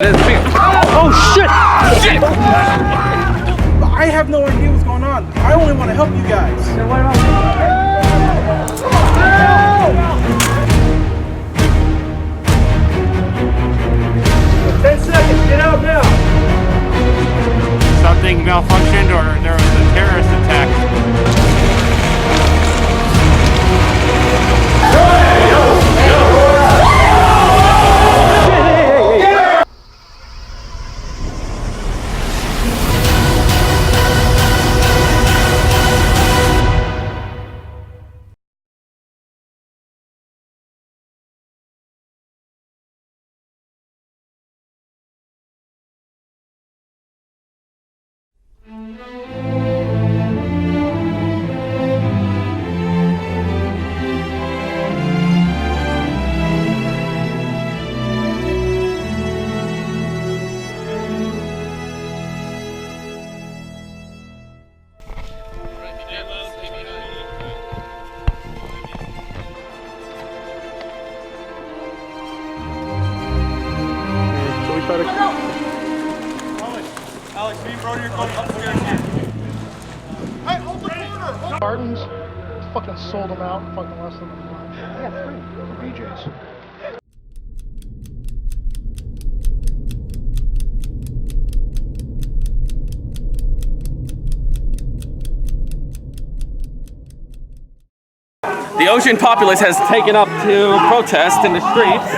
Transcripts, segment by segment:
Oh shit! Shit! I have no idea what's going on. I only want to help you guys. So what about 10 seconds, get out now. Something malfunctioned or there was a terrorist attack. Alex, me and Brody are going upstairs here. Hey, hold the corner! Gardens, fucking sold them out, fucking less than a month. Yeah, free for BJ's. The ocean populace has taken up to protest in the streets.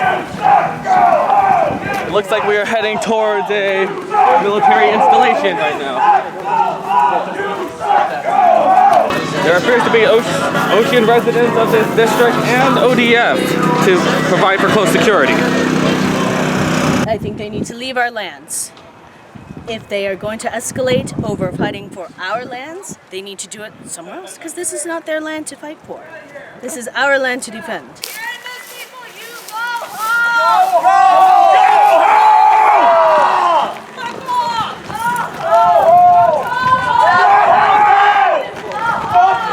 It looks like we are heading towards a military installation right now. There appears to be ocean residents of this district and ODF to provide for close security. I think they need to leave our lands. If they are going to escalate over fighting for our lands, they need to do it somewhere else, because this is not their land to fight for. This is our land to defend.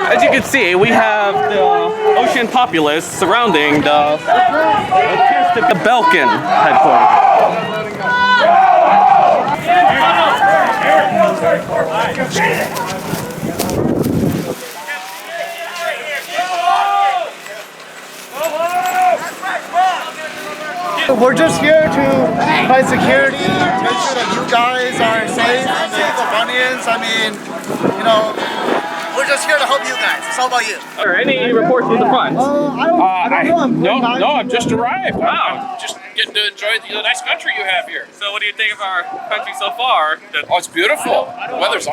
As you can see, we have the ocean populace surrounding the Belkin headquarters. We're just here to provide security, make sure that you guys are safe, save the Bunnians. I mean, you know, we're just here to help you guys. It's all about you. Are any reports from the front? I don't know. I've just arrived. Wow. I'm just getting to enjoy the nice country you have here. So what do you think of our country so far? Oh, it's beautiful. The weather's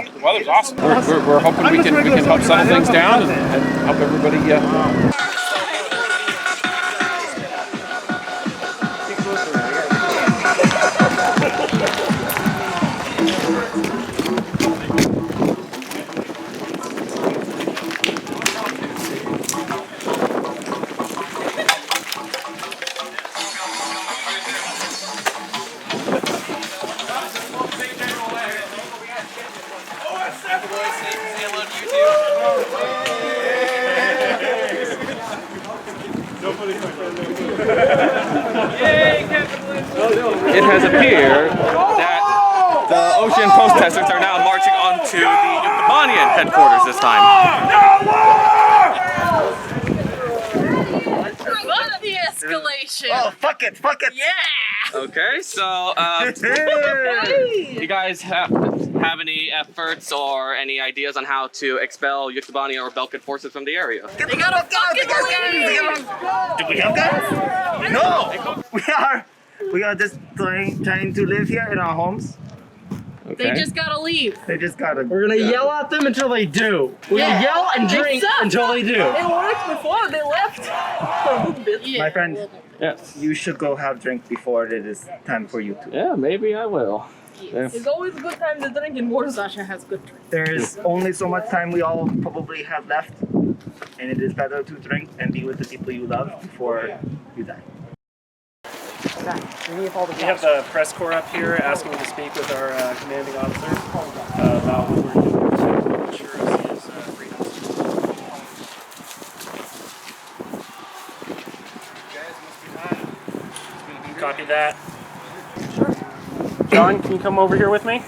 awesome. We're hoping we can help settle things down and help everybody. It has appeared that the ocean protesters are now marching onto the Unmanned headquarters this time. Fuck the escalation! Oh, fuck it. Yeah! Okay, so you guys have any efforts or any ideas on how to expel Yuktabani or Belkin forces from the area? They gotta fucking leave! Do we have guns? No! We are just trying to live here in our homes. Okay. They just gotta leave. They just gotta. We're gonna yell at them until they do. We're gonna yell and drink until they do. It worked before they left. My friend, Yes. you should go have drink before it is time for you to. Yeah, maybe I will. It's always a good time to drink, and Warzasha has good drink. There is only so much time we all probably have left, and it is better to drink and be with the people you love before you die. We have the press corps up here asking to speak with our commanding officer about what we're doing to ensure his freedom. Copy that. John, can you come over here with me?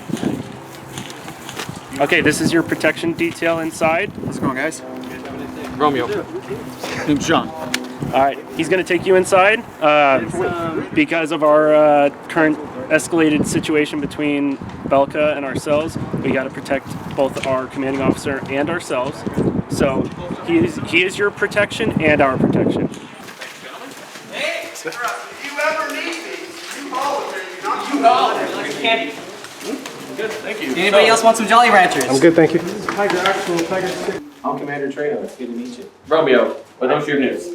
Okay, this is your protection detail inside. How's it going, guys? Romeo. Name's John. All right, he's going to take you inside because of our current escalated situation between Belka and ourselves. We got to protect both our commanding officer and ourselves. So he is your protection and our protection. Hey, if you ever need me, you holler, baby. Not you holler. Candy. Good, thank you. Anybody else want some Jolly Ranchers? I'm good, thank you. I'm Commander Trano. It's good to meet you. Romeo, what's your news?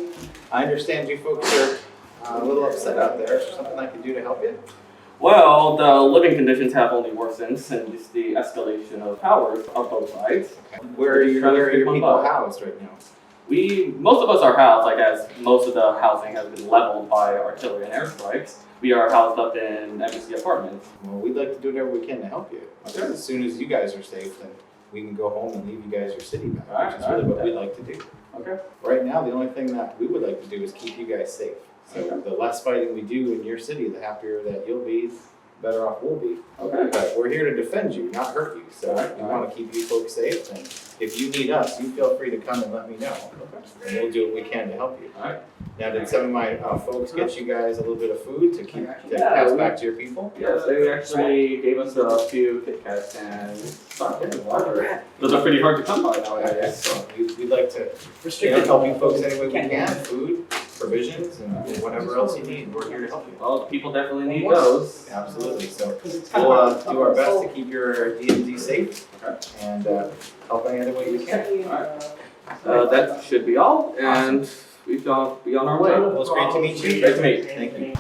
I understand you folks are a little upset out there. Is there something I can do to help you? Well, the living conditions have only worsened since the escalation of powers of both sides. Where are your people housed right now? Most of us are housed, like as most of the housing has been leveled by artillery and airstrikes. We are housed up in embassy apartments. Well, we'd like to do whatever we can to help you. Okay. As soon as you guys are safe, then we can go home and leave you guys your city back, Alright, which is really what we'd like to do. Okay. Right now, the only thing that we would like to do is keep you guys safe. So the less fighting we do in your city, the happier that you'll be, the better off we'll be. Okay. But we're here to defend you, not hurt you. So we want to keep you folks safe. And if you need us, you feel free to come and let me know. And we'll do what we can to help you. Alright. Now, did some of my folks get you guys a little bit of food to pass back to your people? Yes, they actually gave us a few Kit Kats and water. Those are pretty hard to come by nowadays. Excellent. We'd like to help you folks any way we can, food, provisions, and whatever else you need. We're here to help you. Well, people definitely need those. Absolutely. So we'll do our best to keep your DMZ safe and help any other way we can. That should be all, and we shall be on our way. Well, it's great to meet you. Great to meet you. Thank you.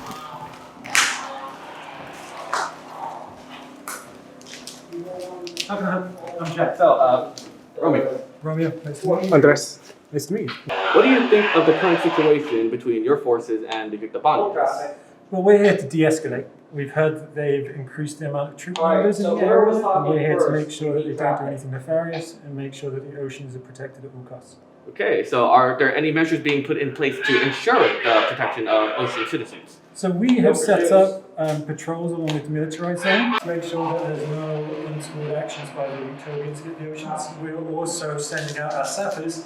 How can I help? I'm Jack. So, Romeo, Romeo, nice to meet you. Andres. Nice to meet you. what do you think of the current situation between your forces and the Yuktobanians? Well, we're here to de-escalate. We've heard that they've increased the amount of troop numbers in the area, and we're here to make sure that they don't do anything nefarious and make sure that the oceans are protected at all costs. Okay, so are there any measures being put in place to ensure the protection of ocean citizens? So we have set up patrols along with the militarized zone to make sure that there's no untoward actions by the Utopians at the oceans. We're also sending out our sappers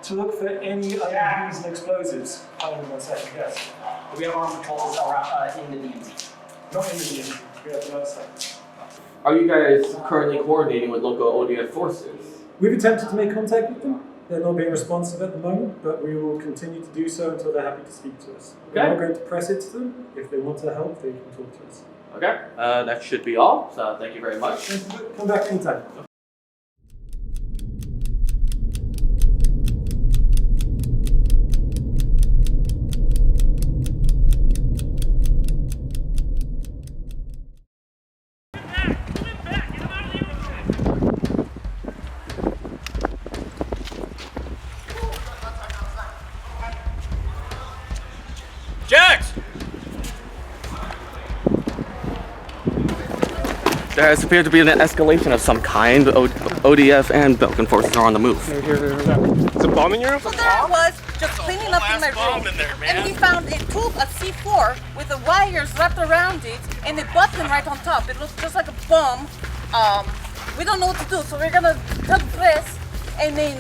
to look for any unused explosives. Hold on 1 second, yes. We have armed patrols in the DMZ. Not in the DMZ, we have the other side. Are you guys currently coordinating with local ODF forces? We've attempted to make contact with them. They're not being responsive at the moment, but we will continue to do so until they're happy to speak to us. We're not going to press it to them. If they want to help, they can talk to us. Okay, that should be all, so thank you very much. Come back anytime. Jax! There has appeared to be an escalation of some kind. ODF and Belkan forces are on the move. Is a bomb in your room? So there I was, just cleaning up in my room, and we found a tube, a C4, with the wires wrapped around it, and a button right on top. It looked just like a bomb. We don't know what to do, so we're gonna tell the press, and then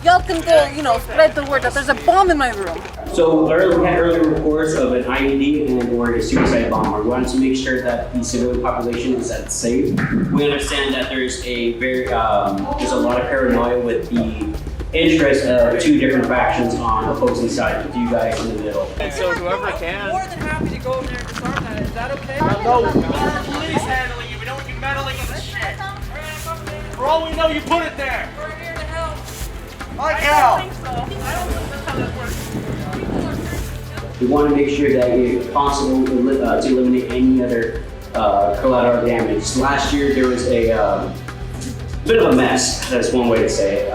y'all can go, spread the word that there's a bomb in my room. So we had earlier reports of an IED or a suicide bomber. We wanted to make sure that the civilian population is safe. We understand that there's there's a lot of paranoia with the interest of two different factions on opposing sides, with you guys in the middle. And so whoever can. More than happy to go over there and disarm that. Is that okay? No, police handling you. We don't want you meddling in the shit. For all we know, you put it there. We're here to help. Like hell. I don't think so. I don't think that's how that works. We want to make sure that it's possible to eliminate any other collateral damage. Last year there was a bit of a mess, that's one way to say it.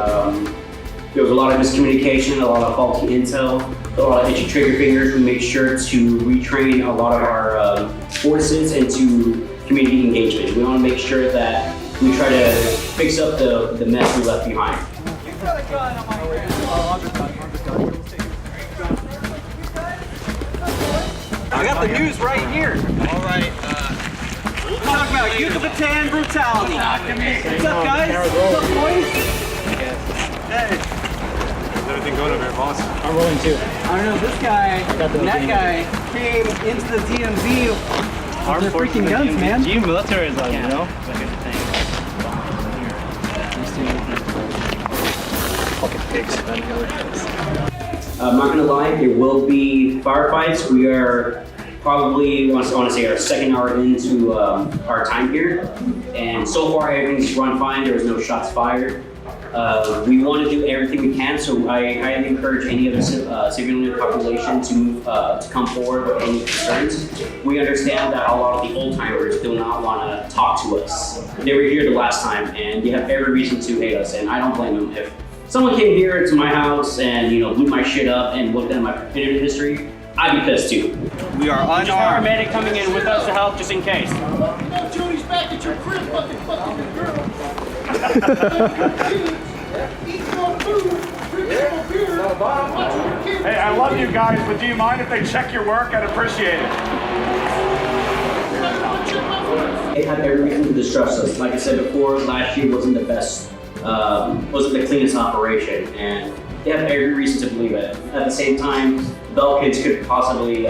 There was a lot of miscommunication, a lot of faulty intel, a lot of itchy trigger fingers. We made sure to retrain a lot of our forces into community engagement. We want to make sure that we try to fix up the mess we left behind. I got the news right here. All right. We'll talk about Yucatan brutality. What's up, guys? What's up, boys? Hey. How's everything going over here, boss? I'm rolling too. I don't know, this guy and that guy came into the DMZ with their freaking guns, man. G military is like, you know? Fucking pigs. I'm not gonna lie, there will be firefights. We are probably, I want to say, our second hour into our time here. And so far, everything's run fine. There was no shots fired. We want to do everything we can, so I highly encourage any of the civilian population to come forward with any concerns. We understand that a lot of the old timers do not want to talk to us. They were here the last time, and they have every reason to hate us, and I don't blame them. If someone came here to my house and blew my shit up and looked at my internet history, I'd be pissed too. We are unarmed. Paramedic coming in with us to help just in case. No, Jody's back at your crib, fucking your girl. Hey, I love you guys, but do you mind if they check your work? I'd appreciate it. They have every reason to distrust us. Like I said before, last year wasn't the best, wasn't the cleanest operation, and they have every reason to believe it. At the same time, Bell kids could possibly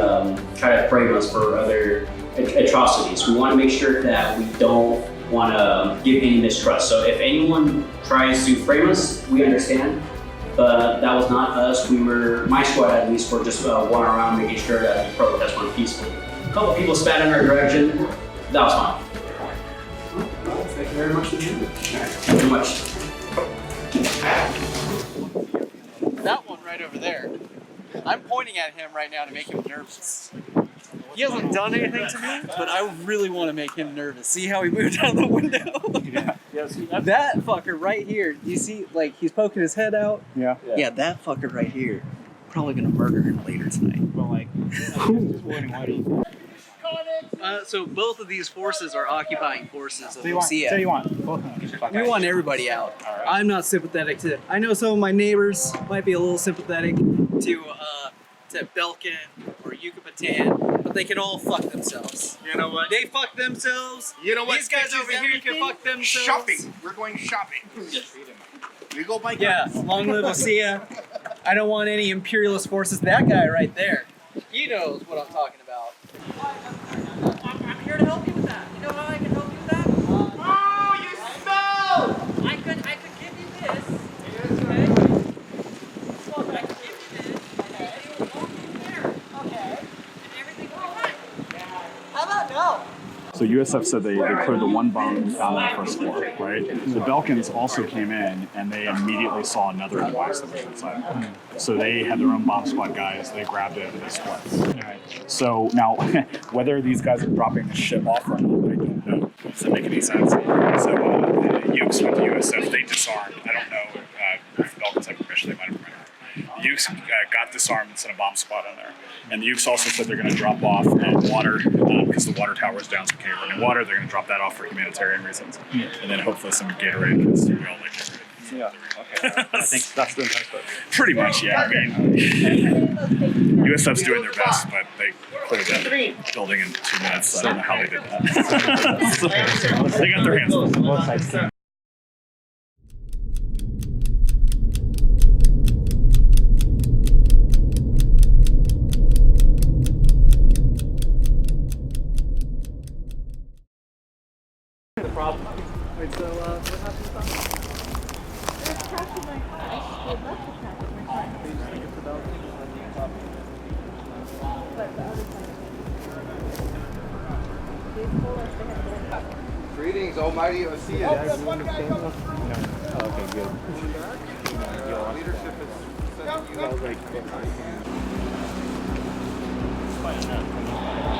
try to frame us for other atrocities. We want to make sure that we don't want to give any mistrust. So if anyone tries to frame us, we understand. But that was not us. My squad at least, were just going around making sure that the protest went peacefully. A couple people spat in our direction. That was fine. Thank you very much. Very much. That one right over there. I'm pointing at him right now to make him nervous. He hasn't done anything to me, but I really want to make him nervous. See how he moved out the window? Yeah, see, That fucker right here. You see, like, he's poking his head out? Yeah. Yeah, that fucker right here. Probably gonna murder him later tonight. But like, So both of these forces are occupying forces of so you want both of them. We want everybody out. Right. I'm not sympathetic to. I know some of my neighbors might be a little sympathetic to Belkin or Yucatan, but they can all fuck themselves. You know what? They fuck themselves. You know what? These guys over here can fuck themselves. Shopping. We're going shopping. We go buy guns. Yeah, long live Osea. I don't want any imperialist forces. That guy right there, he knows what I'm talking about. I'm here to help you with that. You know how I can help you with that? Oh, you smell! I could give you this. Okay. Well, I could give you this. Okay. And you walk in there. Okay. And everything will be fine. How about no? So USF said they cleared the one bomb down on the first floor, right? The Belkins also came in and they immediately saw another device that was inside. So they had their own bomb squad guys, they grabbed it and they split. So now, whether these guys are dropping the shit off or not, I don't know. Does that make any sense? So Ukes went to USF, they disarmed. I don't know if Belkins had permission, they might have permission. The Ukes got disarmed and sent a bomb squad in there. And the Ukes also said they're going to drop off water because the water tower is down, so can't run in water. They're going to drop that off for humanitarian reasons. And then hopefully some Gatorade because we all like Gatorade. Yeah, okay. I think that's the impact. Pretty much, yeah. I mean, USF's doing their best, but they cleared that building in 2 minutes. I don't know how they did that. They got their hands full. Wait, so what happened? Greetings, almighty Osea. Okay, good. Leadership is sending you out.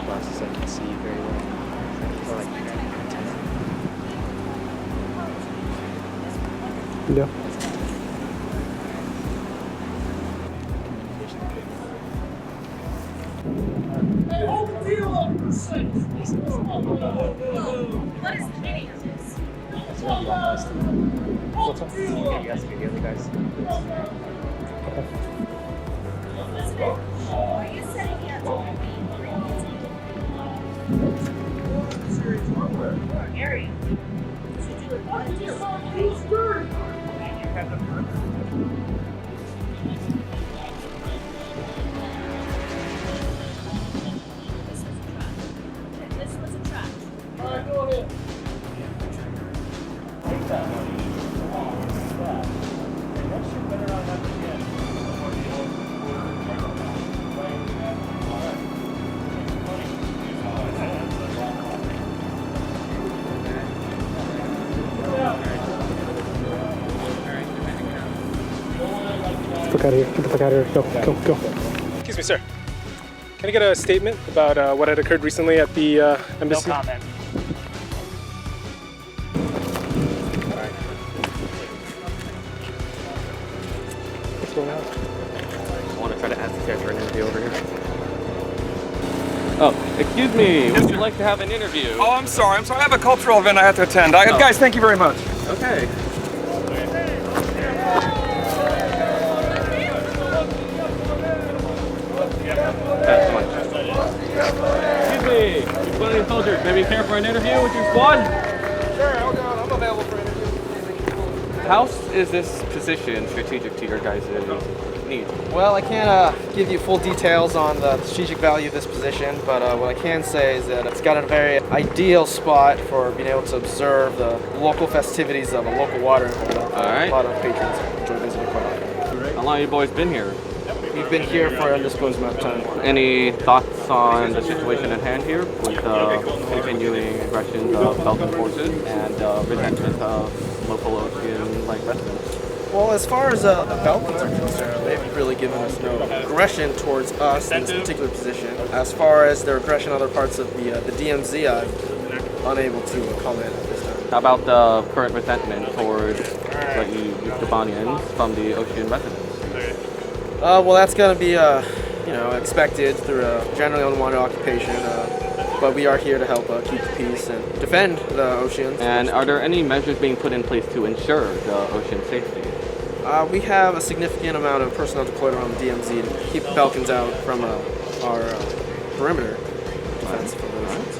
Glasses I can see very well. Yeah. Hey, hold the deal up for a second. What is the video? Hold the deal up. You guys can the guys. Are you setting me up? Serious hardware. area. This was a trap. Alright, go ahead. Take that money. That shit better not happen again. Get the fuck out of here. Get the fuck out of here. Go, go, go. Excuse me, sir. Can I get a statement about what had occurred recently at the embassy? No comment. What's going on? I want to try to ask the guy for an interview over here. Oh, excuse me. Would you like to have an interview? Oh, I'm sorry. I have a cultural event I have to attend. Guys, thank you very much. Okay. Excuse me, Youth soldiers, may we care for an interview with your squad? Sure, I'm available for an interview. How is this position strategic to your guys' needs? Well, I can't give you full details on the strategic value of this position, but what I can say is that it's got a very ideal spot for being able to observe the local festivities of a local watering hole. Alright. A lot of patrons enjoy visiting quite often. How long have you boys been here? We've been here for an undisclosed amount of time. Any thoughts on the situation at hand here with continuing aggressions of Belgian forces and resentment of local ocean-like residents? Well, as far as the Balkans are concerned, they've really given us no aggression towards us in this particular position. As far as their aggression in other parts of the DMZ, I'm unable to comment at this time. How about the current resentment towards Yuktobanians from the ocean residents? Well, that's going to be, expected through a generally unwanted occupation. But we are here to help keep the peace and defend the oceans. And are there any measures being put in place to ensure the ocean safety? We have a significant amount of personnel deployed around the DMZ to keep the Balkans out from our perimeter defense for the oceans.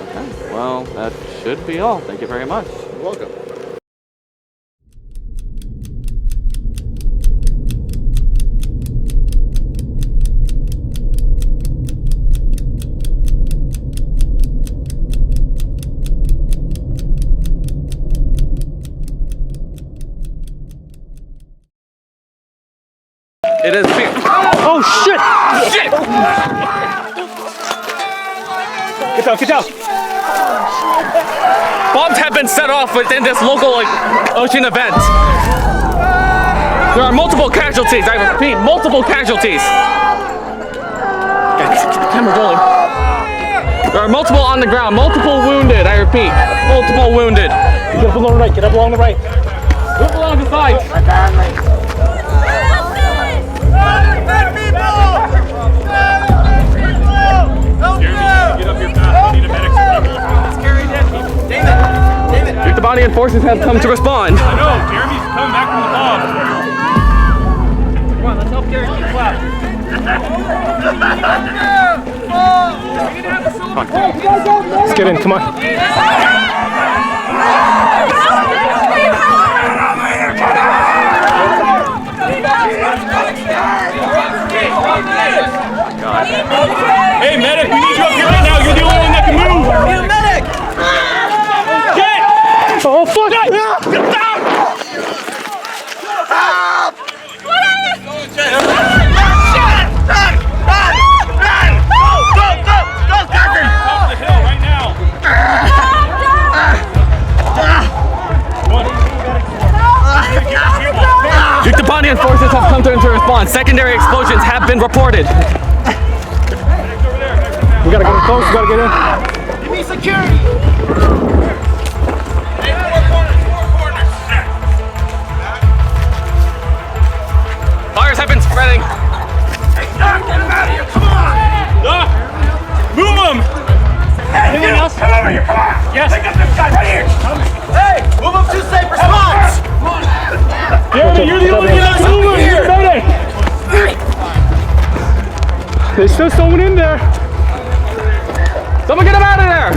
Okay, well, that should be all. Thank you very much. You're welcome. It is fear. Oh shit! Shit! Get down, get down! Bombs have been set off within this local ocean event. There are multiple casualties. I repeat, multiple casualties. Get the camera rolling. There are multiple on the ground, multiple wounded. I repeat, multiple wounded. Get up along the right. Get up along the right. Move along the side. Yuktobanian forces have come to respond. I know, Jeremy's coming back from the bomb. Come on, let's help Gary keep flat. Let's get in, come on. God. Hey, medic, we need you up here right now. You're the only one that can move. Need a medic! Get! Oh, fuck! Yuktobanian forces have come to response. Secondary explosions have been reported. We gotta get in close, we gotta get in. Give me security! Fires have been spreading. Hey, Doc, get him out of here, come on! Doc! Move him! Hey, anyone else? Come over here, come on! Yes! Pick up this guy right here! Hey! Move up to safe response! Jeremy, you're the only one that's moving here! There's still someone in there. Someone get him out of there!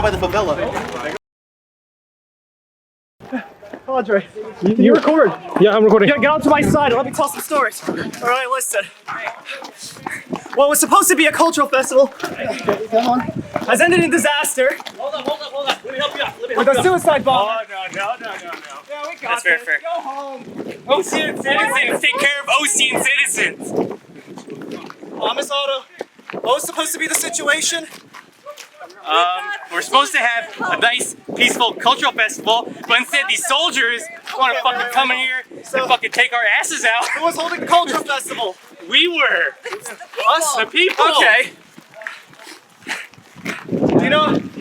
by the favela. Andre, You record? Yeah, I'm recording. Get onto my side and let me tell some stories. All right, listen. What was supposed to be a cultural festival has ended in disaster. Hold up. Let me help you out. With a suicide bomb. Oh, no. Yeah, we got That's fair. Go home. Ocean citizens, take care of Ocean citizens. Miss Otto, what was supposed to be the situation? We're supposed to have a nice, peaceful cultural festival, but instead these soldiers want to fucking come in here and fucking take our asses out. Who was holding the cultural festival? We were. Us? The people. Okay. Do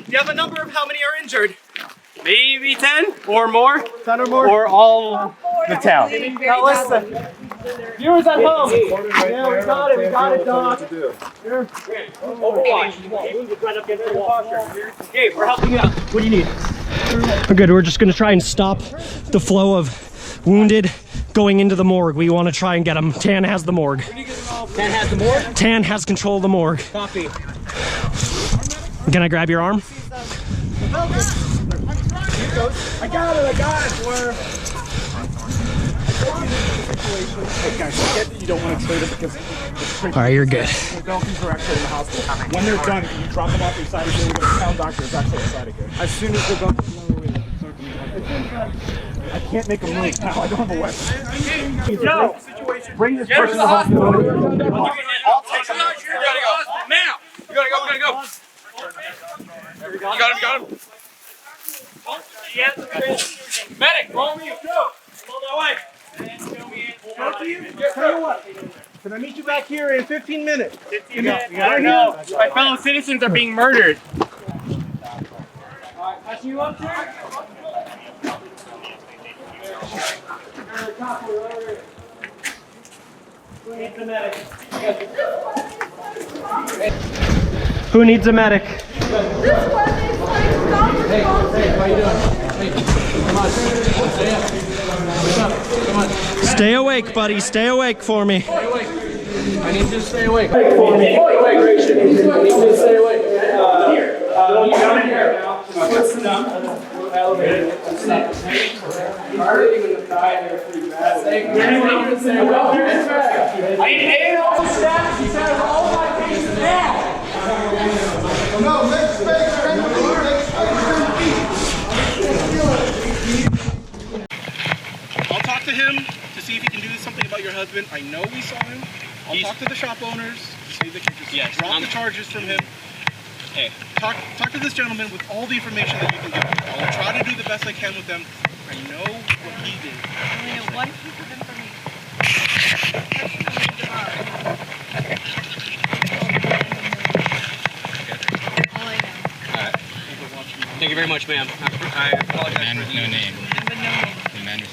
you have a number of how many are injured? Maybe 10 or more. 10 or more? Or all the town. Now listen. Viewers at home. Yeah, we got it, Doc. Gabe, we're helping you out. What do you need? We're good. We're just going to try and stop the flow of wounded going into the morgue. We want to try and get them. Tan has the morgue. Tan has the morgue? Tan has control of the morgue. Copy. Can I grab your arm? I got it. Hey guys, I get that you don't want to trade it because All right, you're good. the Dolphins are actually in the hospital. When they're done, you drop them off inside of here. We're going to town doctor is actually inside of here. As soon as they're done, I can't make them leave now. I don't have a weapon. Yo! Bring this person to the hospital. I'll take him. You gotta go. Now! You gotta go. You got him. Medic, roll me. Go. Hold that way. Tell you what. Can I meet you back here in 15 minutes? 15 minutes. We gotta go. My fellow citizens are being murdered. Alright, pass you up, sir. Who needs a medic? Who needs a medic? Hey, how you doing? Hey, come on, stay up. Wake up, come on. Stay awake, buddy. Stay awake for me. Stay awake. I need you to stay awake. For me. Stay awake, Rachel. I need you to stay awake. Here. You come in here. What's the number? Elevator. I need 8 all staff. She says all my cases now. No, make space for everybody. I'll talk to him to see if he can do something about your husband. I know we saw him. I'll talk to the shop owners to see if they can just drop the charges from him. Hey, talk to this gentleman with all the information that you can give him. I'll try to do the best I can with them. I know what he did. I only know one piece of information. All I know. Thank you very much, ma'am. I apologize. Man with no name. But no name. The man with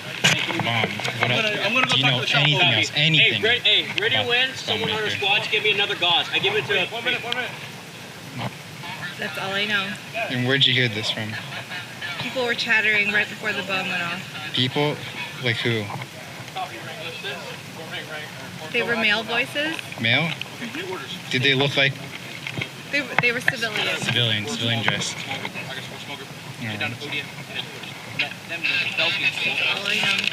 bomb. What else? I'm gonna go Do you talk know to the shop anything owner. else? Anything? Ready to win? Someone on our squad to give me another gauze. I give it to 1 minute. That's all I know. And where'd you hear this from? People were chattering right before the bomb went off. People? Like who? They were male voices. Male? Did they look like They were civilians. civilian dressed? All I know.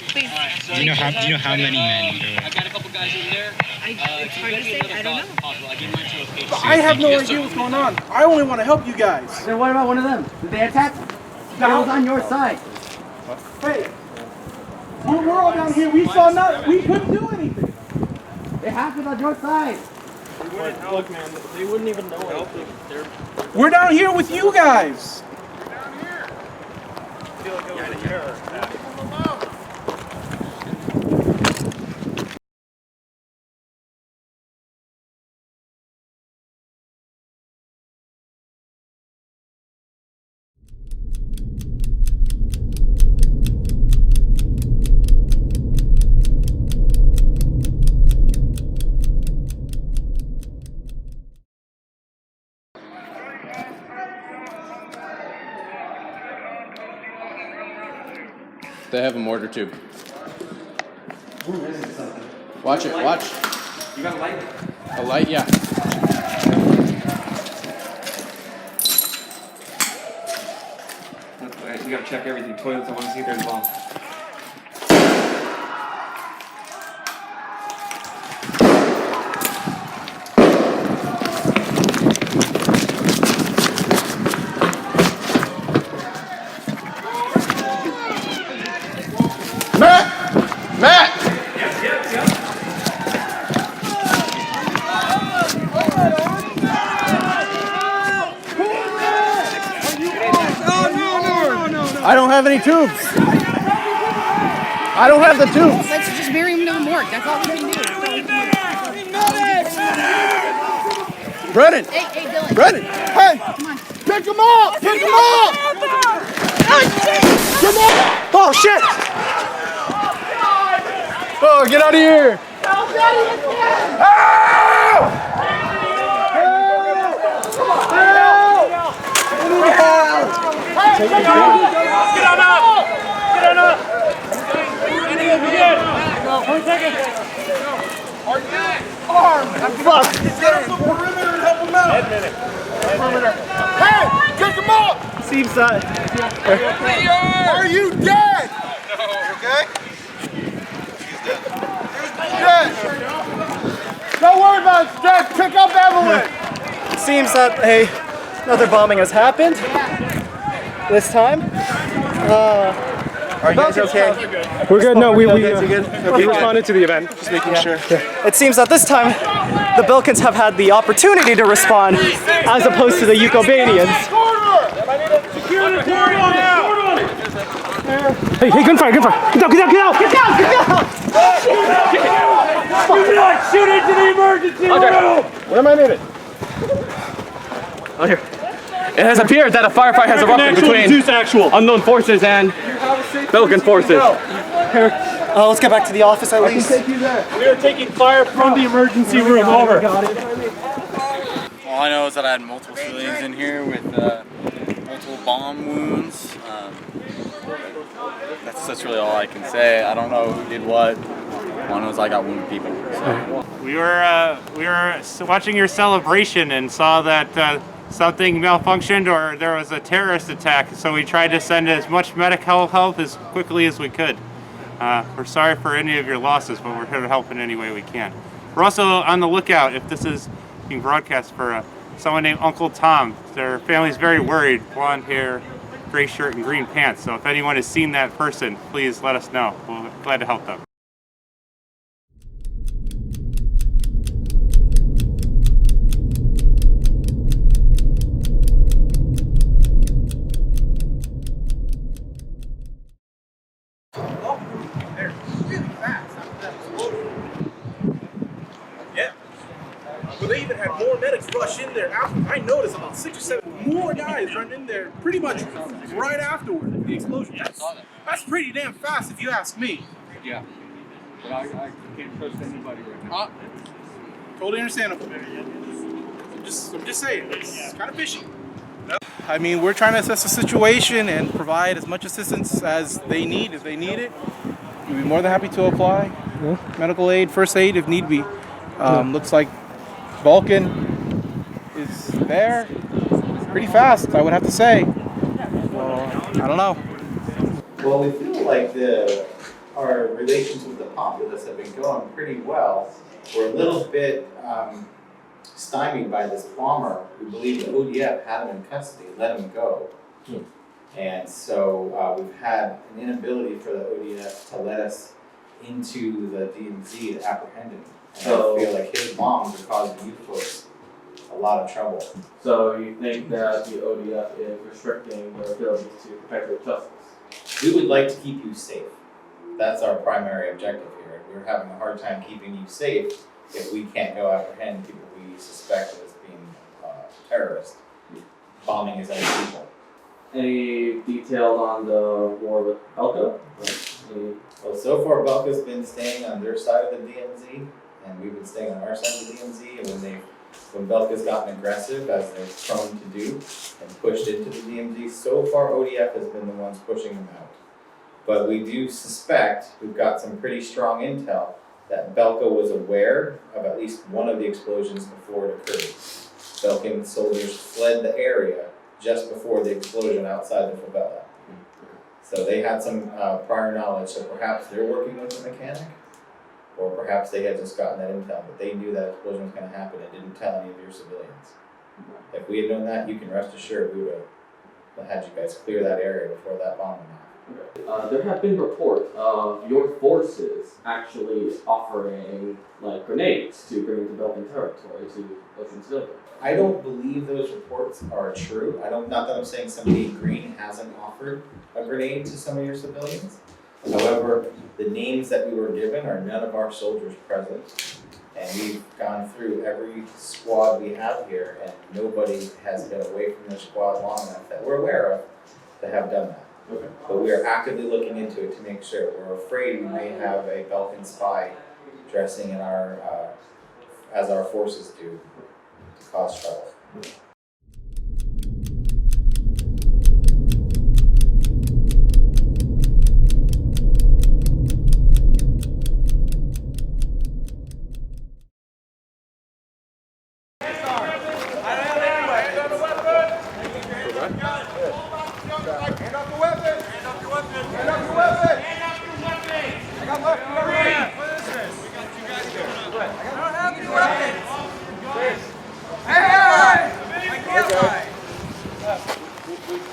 Please. Do you know how many men? I got a couple guys in there. It's hard to say. I don't know. I give mine to a patient. I have no idea what's going on. I only want to help you guys. Then what about one of them? Did they attack? I was on your side. Hey, we're all down here. We saw nothing. We couldn't do anything. It happened on your side. Look, man, they wouldn't even know anything. We're down here with you guys. They have a mortar tube. Watch it, watch. You got a light? A light, yeah. We gotta check everything. Toilets, I wanna see if there's a bomb. Matt! I don't have any tubes. I don't have the tubes. Let's just bury him to the morgue. That's all we can do. Brennan! Hey, Dylan. Brennan! Hey! Come on. Pick him up! Pick him up! Come on! Oh, shit! Oh, get out of here! Get on up! Get on up! One second. Arm! Fuck! Get on the perimeter and help him out. Perimeter. Hey! Pick him up! Seems that. Are you dead? No. Okay? Dead. Don't worry about it. Dead. Pick up Evelyn. Seems that another bombing has happened this time. Are you guys okay? We're good. No, we Okay. responded to the event. Just making sure. It seems that this time the Belkans have had the opportunity to respond as opposed to the Ukobanians. Secure the corridor now! Hey, gunfire! Get down! Do not shoot into the emergency room! Where am I needed? Oh, here. It has appeared that a firefight has erupted between unknown forces and Belkan forces. Let's get back to the office at least. We are taking fire from the emergency room. Over. All I know is that I had multiple civilians in here with multiple bomb wounds. That's really all I can say. I don't know who did what. All I know is I got wounded people. So. We were watching your celebration and saw that something malfunctioned or there was a terrorist attack. So we tried to send as much medical help as quickly as we could. We're sorry for any of your losses, but we're here to help in any way we can. We're also on the lookout if this is being broadcast for someone named Uncle Tom. Their family's very worried. Blonde hair, gray shirt, and green pants. So if anyone has seen that person, please let us know. We're glad to help them. But they even had more medics rush in there after. I noticed about 6 or 7 more guys run in there pretty much right afterward the explosion. That's pretty damn fast if you ask me. Yeah. But I can't trust anybody right now. Totally understandable. I'm just saying, it's kind of fishy. I mean, we're trying to assess the situation and provide as much assistance as they need. If they need it, we'd be more than happy to apply medical aid, first aid if need be. Looks like Vulcan is there pretty fast, I would have to say. Well, I don't know. Well, we feel like our relations with the populace have been going pretty well. We're a little bit stymied by this bomber who believed the ODF had him in custody, let him go. And so we've had an inability for the ODF to let us into the DMZ to apprehend him. And I feel like his bombs are causing you folks a lot of trouble. So you think that the ODF is restricting their ability to protect their justice? We would like to keep you safe. That's our primary objective here. We're having a hard time keeping you safe if we can't go apprehend people we suspect as being terrorists, bombing his own people. Any details on the war with Belka? Well, so far Belka's been staying on their side of the DMZ, and we've been staying on our side of the DMZ, and when Belka's gotten aggressive, as they're prone to do, and pushed into the DMZ, so far ODF has been the ones pushing them out. But we do suspect, we've got some pretty strong intel, that Belka was aware of at least one of the explosions before it occurred. Belkan soldiers fled the area just before the explosion outside the favela. So they had some prior knowledge, so perhaps they're working with the mechanic, or perhaps they had just gotten that intel, but they knew that explosion was going to happen and didn't tell any of your civilians. If we had known that, you can rest assured we would have had you guys clear that area before that bomb went off. There have been reports of your forces actually offering like grenades to bring into Belgian territory to Ocean civilians. I don't believe those reports are true. Not that I'm saying somebody green hasn't offered a grenade to some of your civilians. However, the names that we were given are none of our soldiers present. And we've gone through every squad we have here, and nobody has been away from their squad long enough that we're aware of to have done that. Okay. But we are actively looking into it to make sure. We're afraid we may have a Belkan spy dressing in our, as our forces do, to cause trouble.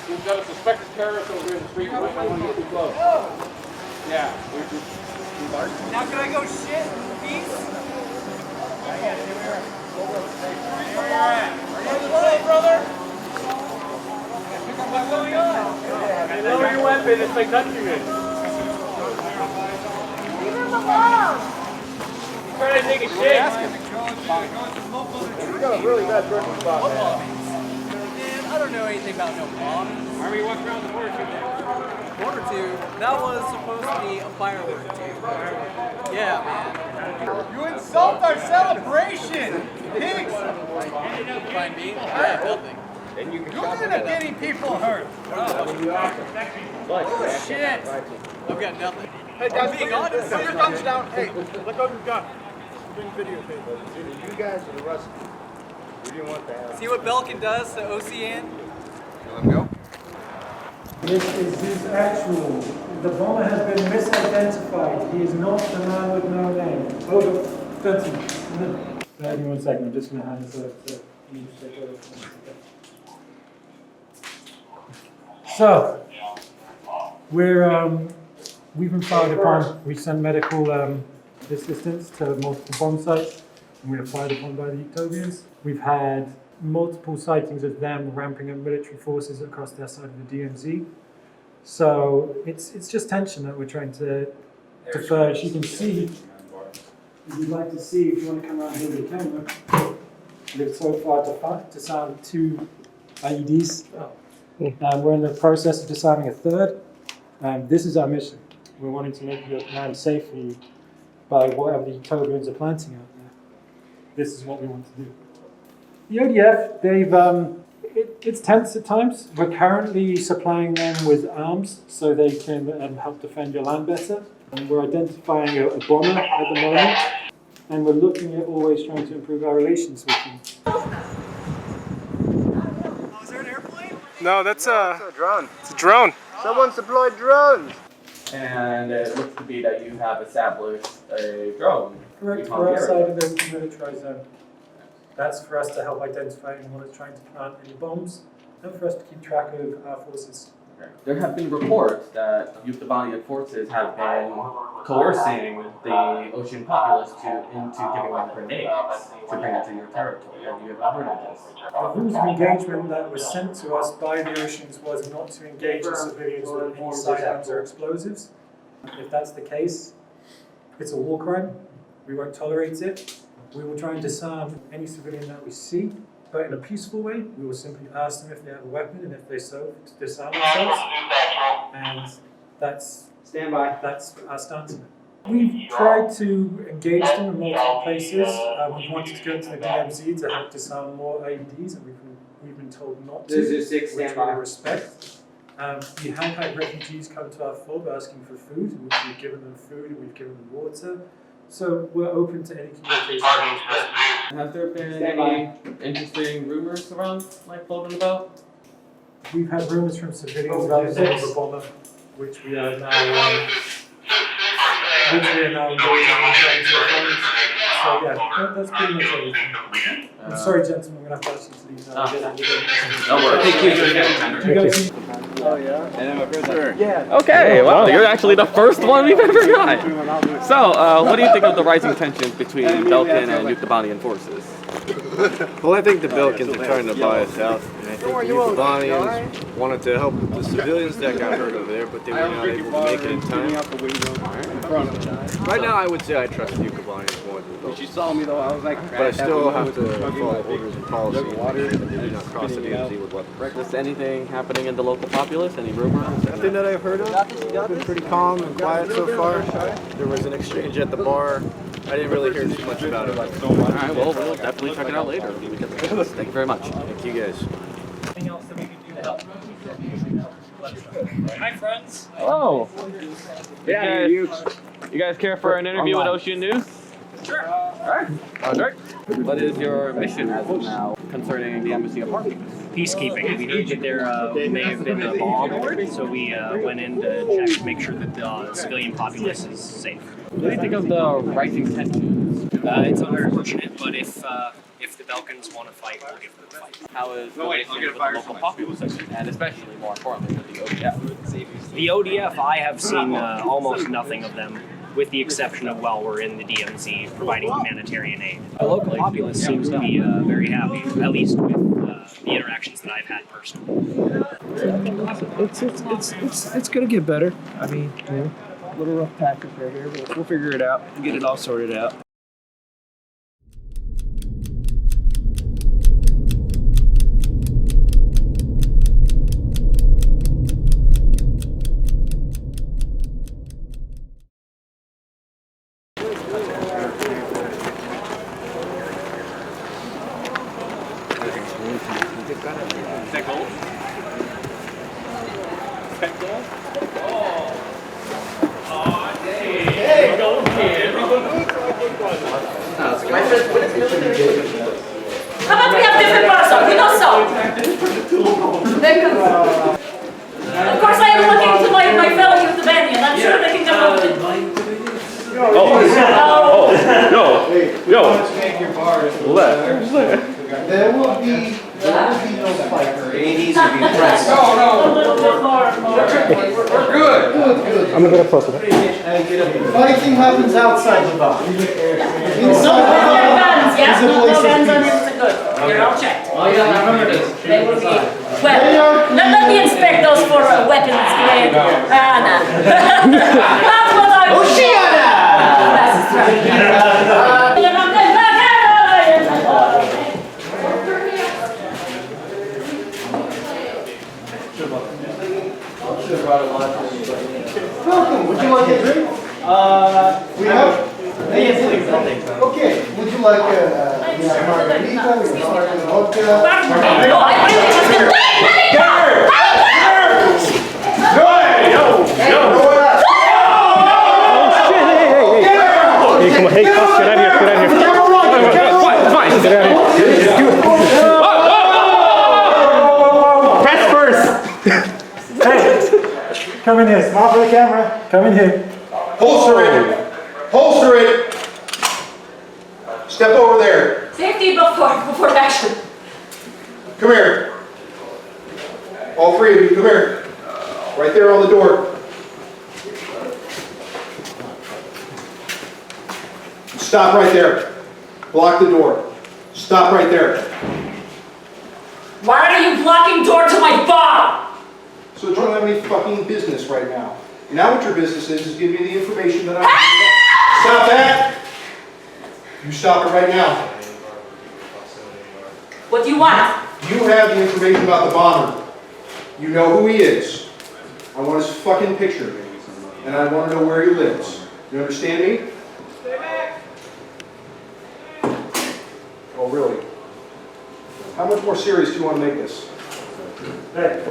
We've got a suspected terrorist over in the street. We might not want to get too close. Yeah. Now can I go shit? Peace? Brother? What's going on? Lower your weapon, it's like touching it. Leave him alone! He's trying to take a shit. You got a really bad burning spot, man. I don't know anything about no bombs. Why were you walking around the border tube? Border tube? That was supposed to be a firework tube. Yeah, man. You insult our celebration! Pigs! Find me? Yeah, building. You're gonna up getting people hurt. Oh, shit! I've got nothing. Hey, guys, being honest. put your guns down. Hey, let go of your gun. Bring videotape. You guys are the rest. We didn't want that. See what Belkin does to OCN? Let him go. This is his actual. The bomber has been misidentified. He is not the man with no name. Hold up. 30 minutes. Give me 1 second. I'm just going to hand this over to you. So, we've been fired upon. We sent medical assistance to multiple bomb sites, and we were fired upon by the Utopians. We've had multiple sightings of them ramping up military forces across their side of the DMZ. So it's just tension that we're trying to defer. As you can see, if you'd like to see, if you want to come around here with the camera, we've so far disarmed 2 IEDs. We're in the process of disarming a 3rd. This is our mission. We're wanting to make your land safe for you by whatever the Utopians are planting out there. This is what we want to do. The ODF, it's tense at times. We're currently supplying them with arms so they can help defend your land better. And we're identifying a bomber at the moment, and we're looking at always trying to improve our relations with you. Oh, is there an airplane? No, that's a drone. It's a drone. Someone's deployed drones. And it looks to be that you have established a drone. Correct, we're outside of the militarized zone. That's for us to help identify anyone who's trying to plant any bombs, and for us to keep track of our forces. Okay. There have been reports that Yuktobanian forces have been coercing the ocean populace into giving them grenades to bring it to your territory. Have you ever heard of this? The rules of engagement that was sent to us by the oceans was not to engage the civilians with any sidearms or explosives. If that's the case, it's a war crime. We won't tolerate it. We will try and disarm any civilian that we see, but in a peaceful way. We will simply ask them if they have a weapon, and if they so, to disarm themselves. And that's our stance. We've tried to engage them in multiple places. We wanted to go to the DMZ to help disarm more IEDs, and we've been told not to, which we respect. We have had refugees come to our fort asking for food, which we've given them food and we've given them water. So we're open to any communication. Have there been any interesting rumors around, like floating about? We've had rumors from civilians about the bomber. which we are now engaging in trying to find. So yeah, that's pretty much everything. I'm sorry, gentlemen, we're gonna have to ask you to leave now. Don't worry. Thank you. Oh yeah. And I'm a prisoner. Yeah. Okay. Wow, you're actually the first one we've ever got. So, what do you think of the rising tensions between Belkin and Yuktabanian forces? Well, I think the Belkins are trying to buy us out, and I think the Yuktabanians wanted to help the civilians that got hurt over there, but they were not able to make it in time. Right now, I would say I trust the Yuktabanians more than the Belkins. She saw me though, I was like, but I still have to follow orders and policy. They do not cross the DMZ with weapons. Is anything happening in the local populace? Any rumors? Nothing that I've heard of. It's been pretty calm and quiet so far. There was an exchange at the bar. I didn't really hear too much about it. Alright, well, we'll definitely check it out later. Thank you very much. Thank you guys. Anything else that we can do to help? Hi, friends. Hello. Yeah, you guys care for an interview with Ocean News? Sure. Alright. What is your mission as of now concerning the embassy apartments? Peacekeeping. We heard that there may have been a bomb, so we went in to check to make sure that the civilian populace is safe. What do you think of the rising tensions? It's unfortunate, but if the Belkins want to fight, we'll give them a fight. How is the relationship with the local populace, and especially, more importantly, with the ODF? The ODF, I have seen almost nothing of them, with the exception of while we're in the DMZ providing humanitarian aid. The local populace seems to be very happy, at least with the interactions that I've had personally. It's gonna get better. I mean, a little rough patches right here, but we'll figure it out and get it all sorted out. Is that gold? Is that gold? Hey! Gold kid. How about we have different person? We don't solve. Of course, I am looking to my fellow Yuktabanian. I'm sure they can come up with it. There will be no fight. Ladies will be pressed. No. We're good. Good. I'm gonna get a photo. Fighting happens outside the bar. Inside the bar guns, yeah? is a No place of guns on peace. it. Good. You're all checked. Oh, yeah, I remember this. They will be. Well, let me inspect those for weapons grade. That's what I was. Oceana! That's right. Welcome. Would you like a drink? We have. Yes, please. Okay. Would you like a margarita with sparkling vodka? No, I think it's good. Hey, come on, hey, get out of here, get out of here. Fine, get out of here. Press first. Hey, come in here. Smile for the camera. Come in here. Holster it. Holster it. Step over there. Safety before action. Come here. All three of you, come here. Right there on the door. Stop right there. Block the door. Stop right there. Why are you blocking door to my bar? So you don't have any fucking business right now. Now what your business is give me the information that I Stop that! You stop it right now. What do you want? You have the information about the bomber. You know who he is. I want his fucking picture. And I want to know where he lives. You understand me? Oh, really? How much more serious do you want to make this? Hey,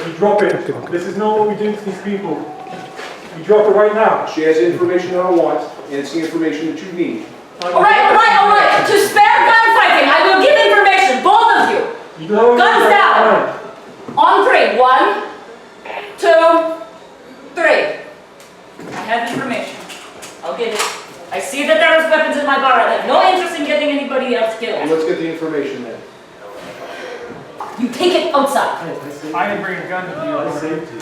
you drop it. This is not what we do to these people. You drop it right now. She has the information that I want, and it's the information that you need. Alright. To spare gunfighting, I will give information, both of you. Guns down. On 3. 1, 2, get it. I see that there is weapons in my bar. I have no interest in getting anybody else killed. Let's get the information then. You take it outside. I didn't bring a gun to the dealer.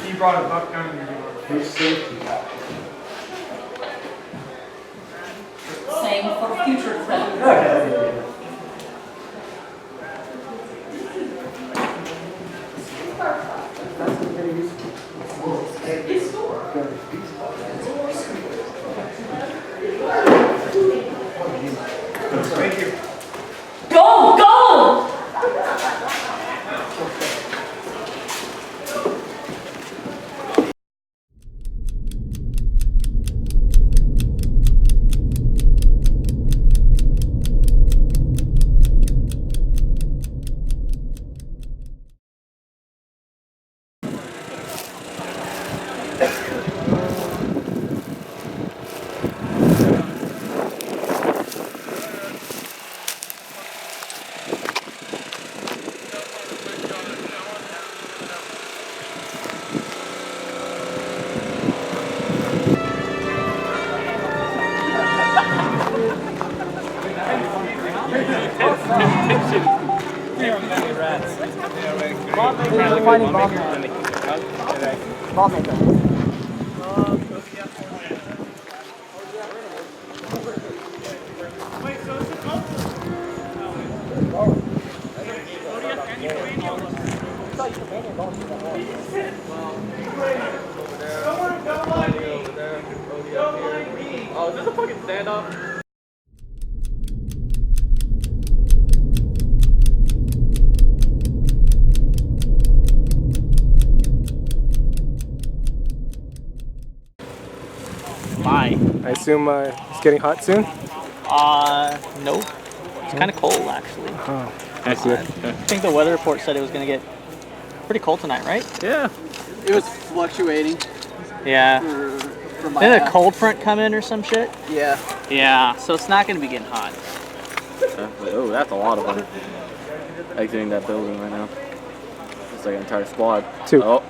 He brought a buck gun to the dealer. Who's safety? Same for future threats. Okay. Thank you. Go! Go! Oh, is this a fucking stand-up? Bye. I assume it's getting hot soon? Nope. It's kind of cold, actually. Oh, I see. I think the weather report said it was going to get pretty cold tonight, right? Yeah. It was fluctuating. Yeah. For Did a cold front come in or some shit? Yeah. Yeah, so it's not going to be getting hot. Oh, that's a lot of them exiting that building right now. It's like an entire squad. Two. Oh.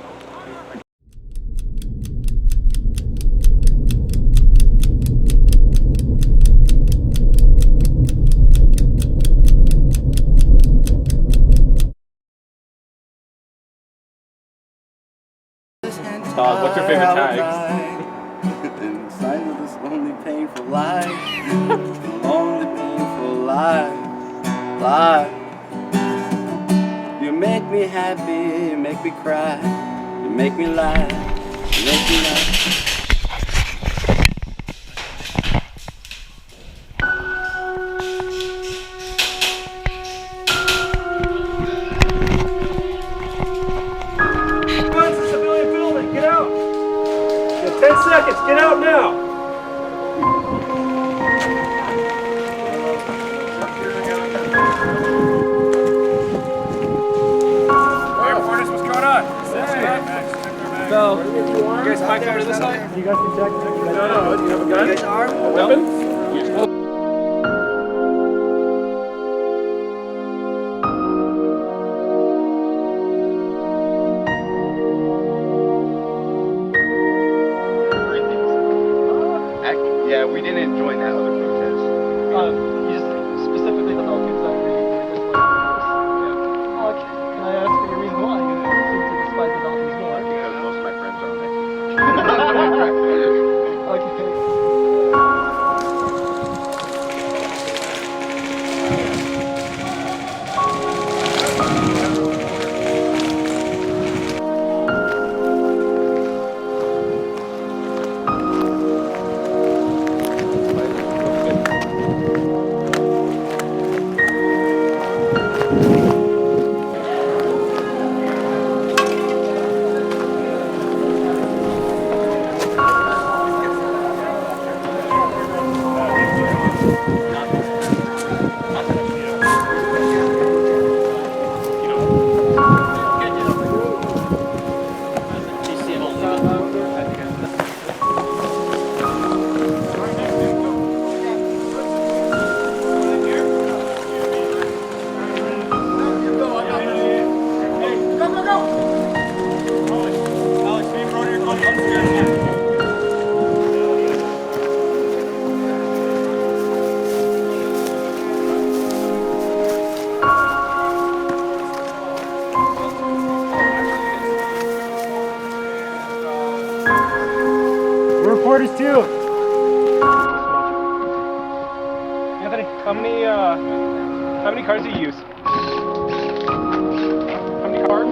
What's your favorite tag? Inside of this lonely, painful life, lonely, painful life. You make me happy, you make me cry, you make me laugh, you make me laugh. Get out! You have 10 seconds, get out now! What's going on? So, you guys might over to this side? You guys can check. No, do you have a gun? You guys armed? A weapon? Yeah, we didn't join that other protest. You just specifically the Falcons that Can I ask for your reason why you seem to despise the Dolphins more? Because most of my friends are on it. Okay. How many cars do you use? How many cars?